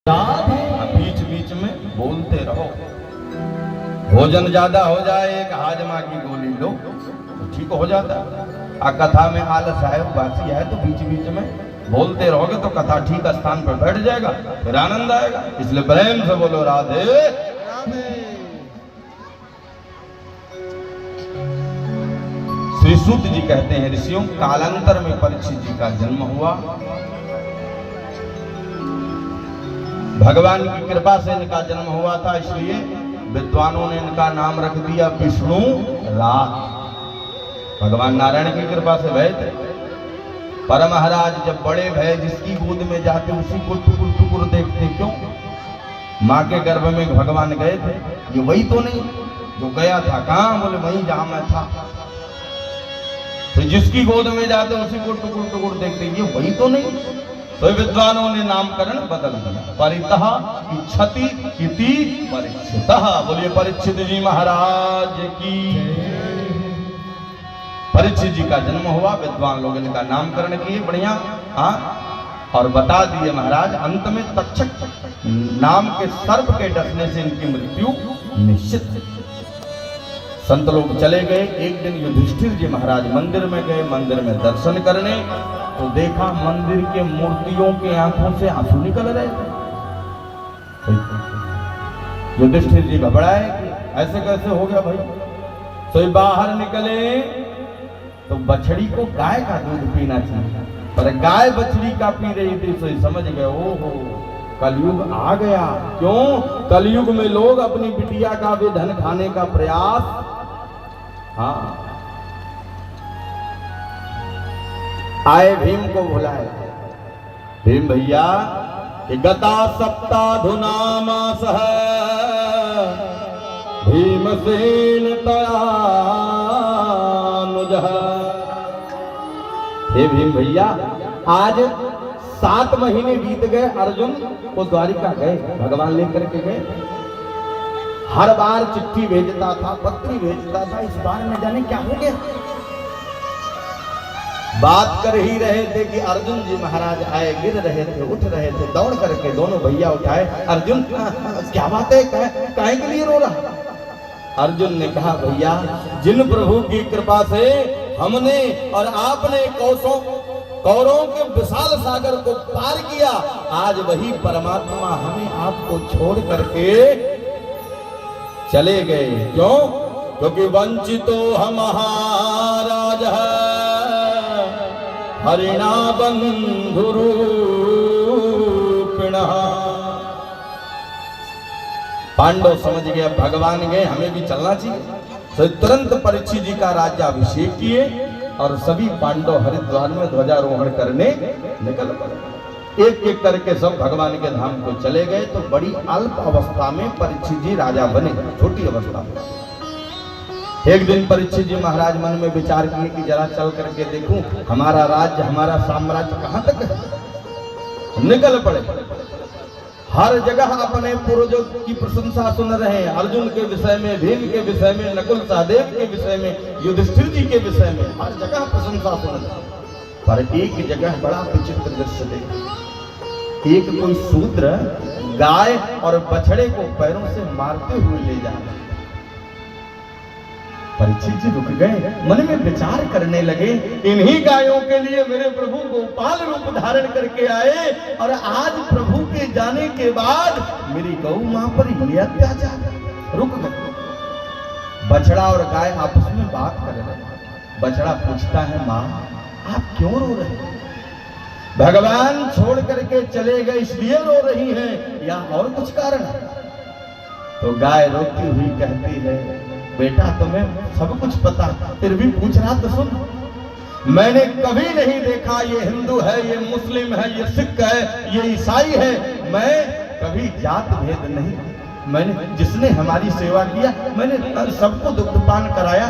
बीच बीच में बोलते रहो। भोजन ज्यादा हो जाए एक हाजमा की गोली लो तो ठीक हो जाता है। कथा में आलस है बासी है तो बीच बीच में बोलते रहोगे तो कथा ठीक स्थान पर बैठ जाएगा, फिर आनंद आएगा। इसलिए प्रेम से बोलो राधे राधे। श्री सूत जी कहते हैं ऋषियों, कालांतर में परीक्षित जी का जन्म हुआ। भगवान की कृपा से इनका जन्म हुआ था, इसलिए विद्वानों ने इनका नाम रख दिया विष्णु राज। भगवान नारायण की कृपा से भय थे। पर महाराज जब बड़े भय जिसकी गोद में जाते उसी को टुकुर टुकुर देखते। क्यों? माँ के गर्भ में भगवान गए थे, ये वही तो नहीं जो गया था। कहाँ? बोले वही जहां मैं था। तो जिसकी गोद में जाते उसी को टुकुर टुकुर देखते, ये वही तो नहीं। तो विद्वानों ने नामकरण बदल दिया, परितः इच्छति इति परीक्षितः। बोलिए परीक्षित जी महाराज की। परीक्षित जी का जन्म हुआ, विद्वान लोग इनका नामकरण किए, बढ़िया। हाँ, और बता दिए महाराज अंत में तक्षक नाम के सर्प के डसने से इनकी मृत्यु निश्चित। संत लोग चले गए। एक दिन युधिष्ठिर जी महाराज मंदिर में गए, मंदिर में दर्शन करने, तो देखा मंदिर के मूर्तियों के आंखों से आंसू निकल रहे थे। युधिष्ठिर जी घबराए कि ऐसे कैसे हो गया भाई। तो बाहर निकले तो बछड़ी को गाय का दूध पीना चाहिए, पर गाय बछड़ी का पी रही थी। तो समझ गए ओहो कलयुग आ गया। क्यों? कलयुग में लोग अपनी बिटिया का भी धन खाने का प्रयास। हाँ, आए भीम को बुलाए। भीम भैया गता सप्ताधुनामासः भीमसेन तयानुजः। हे भीम भैया, आज 7 महीने बीत गए। अर्जुन को द्वारिका गए, भगवान लेकर के गए। हर बार चिट्ठी भेजता था, पत्री भेजता था, इस बार में जाने क्या हो गया। बात कर ही रहे थे कि अर्जुन जी महाराज आए, गिर रहे थे, उठ रहे थे, दौड़ करके दोनों भैया उठाए। अर्जुन क्या बात है, काहे के लिए रो रहा? अर्जुन ने कहा भैया जिन प्रभु की कृपा से हमने और आपने कौरवों के विशाल सागर को पार किया, आज वही परमात्मा हमें आपको छोड़ करके चले गए। क्यों? क्योंकि वंचितो हम महाराज है हरिणा बंधुरूपिणः। पांडव समझ गए भगवान गए, हमें भी चलना चाहिए। तो तुरंत परीक्षित जी का राज्याभिषेक किए और सभी पांडव हरिद्वार में ध्वजारोहण करने निकल पड़े। एक एक करके सब भगवान के धाम को चले गए। तो बड़ी अल्प अवस्था में परीक्षित जी राजा बने, छोटी अवस्था में। एक दिन परीक्षित जी महाराज मन में विचार किए कि जरा चल करके देखूं हमारा राज्य, हमारा साम्राज्य कहां तक है। निकल पड़े। हर जगह अपने पूर्वजों की प्रशंसा सुन रहे हैं, अर्जुन के विषय में, भीम के विषय में, नकुल सहदेव के विषय में, युधिष्ठिर जी के विषय में, हर जगह प्रशंसा सुन रहे हैं। पर एक जगह बड़ा विचित्र दृश्य देखा। एक कोई शूद्र गाय और बछड़े को पैरों से मारते हुए ले जा रहे। परीक्षित जी रुक गए, मन में विचार करने लगे इन्हीं गायों के लिए मेरे प्रभु गोपाल रूप धारण करके आए, और आज प्रभु के जाने के बाद मेरी गौ मां पर ये अत्याचार। रुक गए। बछड़ा और गाय आपस में बात कर रहे। बछड़ा पूछता है मां आप क्यों रो रहे हैं? भगवान छोड़ करके चले गए इसलिए रो रही हैं या और कुछ कारण है? तो गाय रोती हुई कहती है बेटा तुम्हें सब कुछ पता, फिर भी पूछ रहा तो सुन। मैंने कभी नहीं देखा ये हिंदू है, ये मुस्लिम है, ये सिख है, ये ईसाई है। मैं कभी जात भेद नहीं। मैंने जिसने हमारी सेवा किया मैंने सबको दुग्धपान कराया,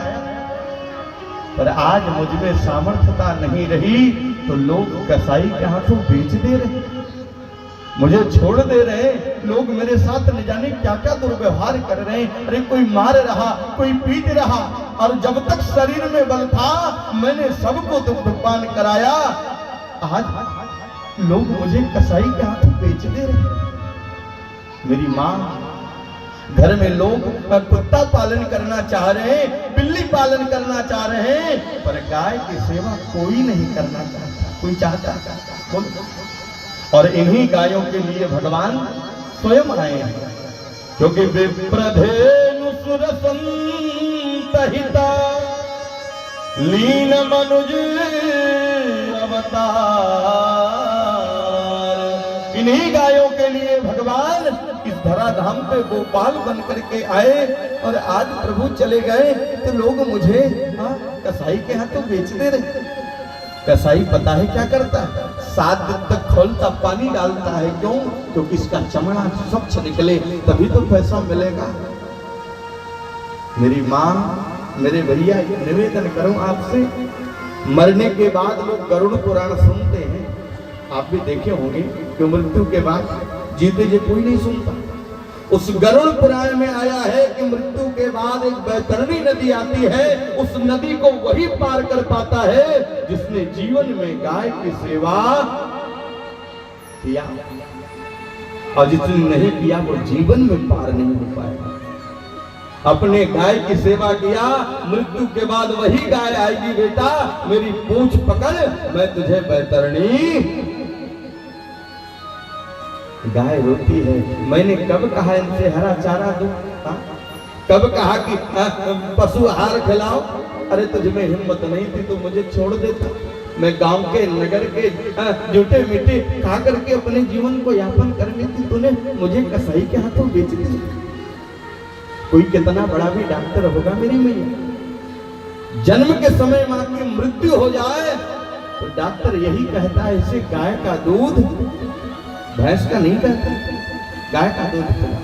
पर आज मुझ में सामर्थ्यता नहीं रही तो लोग कसाई के हाथों बेच दे रहे, मुझे छोड़ दे रहे। लोग मेरे साथ न जाने क्या क्या दुर्व्यवहार कर रहे हैं। अरे कोई मार रहा, कोई पीट रहा, और जब तक शरीर में बल था मैंने सबको दुग्धपान कराया। आज लोग मुझे कसाई के हाथों बेच दे रहे। मेरी माँ, घर में लोग कुत्ता पालन करना चाह रहे हैं, बिल्ली पालन करना चाह रहे हैं, पर गाय की सेवा कोई नहीं करना चाहता। कोई चाहता बोलो। और इन्हीं गायों के लिए भगवान स्वयं आए हैं, क्योंकि विप्रधेनु सुरसंतहिता लीन मनुज अवतार। इन्हीं गायों के लिए भगवान इस धराधाम पे गोपाल बन करके आए। और आज प्रभु चले गए तो लोग मुझे कसाई के हाथों बेचते रहे। कसाई पता है क्या करता है? 7 दिन तक खोलता पानी डालता है। क्यों? क्योंकि इसका चमड़ा स्वच्छ निकले, तभी तो पैसा मिलेगा। मेरी माँ, मेरे भैया, निवेदन करूं आपसे, मरने के बाद लोग गरुड़ पुराण सुनते हैं। आप भी देखे होंगे कि मृत्यु के बाद जीते जी कोई नहीं सुनता। उस गरुड़ पुराण में आया है कि मृत्यु के बाद एक बैतरणी नदी आती है। उस नदी को वही पार कर पाता है जिसने जीवन में गाय की सेवा किया, और जिसने नहीं किया वो जीवन में पार नहीं हो पाएगा। अपने गाय की सेवा किया, मृत्यु के बाद वही गाय आएगी, बेटा मेरी पूंछ पकड़, मैं तुझे बैतरणी। गाय रोती है, मैंने कब कहा इनसे हरा चारा दो? कब कहा कि पशु आहार खिलाओ? अरे तुझमें हिम्मत नहीं थी तो मुझे छोड़ देता। मैं गांव के नगर के जूठे मीठे खा करके अपने जीवन को यापन कर लेती, तूने मुझे कसाई के हाथों बेच दिया। कोई कितना बड़ा भी डॉक्टर होगा मेरी मैया, जन्म के समय मां की मृत्यु हो जाए तो डॉक्टर यही कहता है इसे गाय का दूध, भैंस का नहीं कहता, गाय का दूध पिला।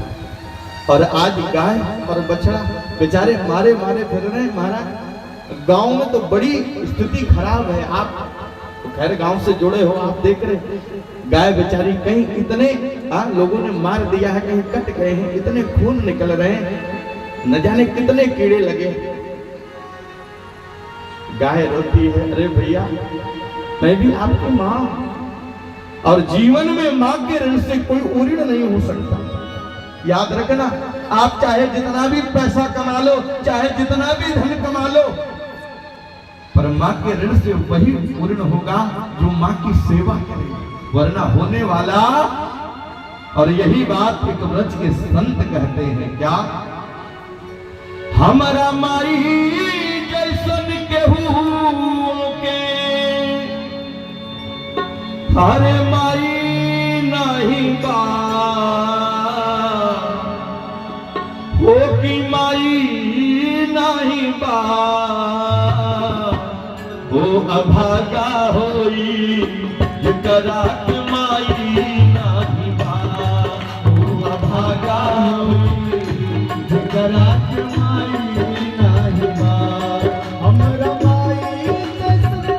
और आज गाय और बछड़ा बेचारे मारे मारे फिर रहे हैं। महाराज गांव में तो बड़ी स्थिति खराब है। आप तो खैर गांव से जुड़े हो, आप देख रहे, गाय बेचारी कहीं कितने लोगों ने मार दिया है, कहीं कट गए हैं, इतने खून निकल रहे हैं, न जाने कितने कीड़े लगे। गाय रोती है, अरे भैया मैं भी आपकी मां, और जीवन में मां के ऋण से कोई ऋण नहीं हो सकता। याद रखना, आप चाहे जितना भी पैसा कमा लो, चाहे जितना भी धन कमा लो, पर मां के ऋण से वही ऋण होगा जो मां की सेवा करे, वरना होने वाला। और यही बात एक व्रज के संत कहते हैं, क्या? हमारा माई जैसन केहू के हरे माई नहीं बा, हो की माई नहीं बा, वो अभागा होई करा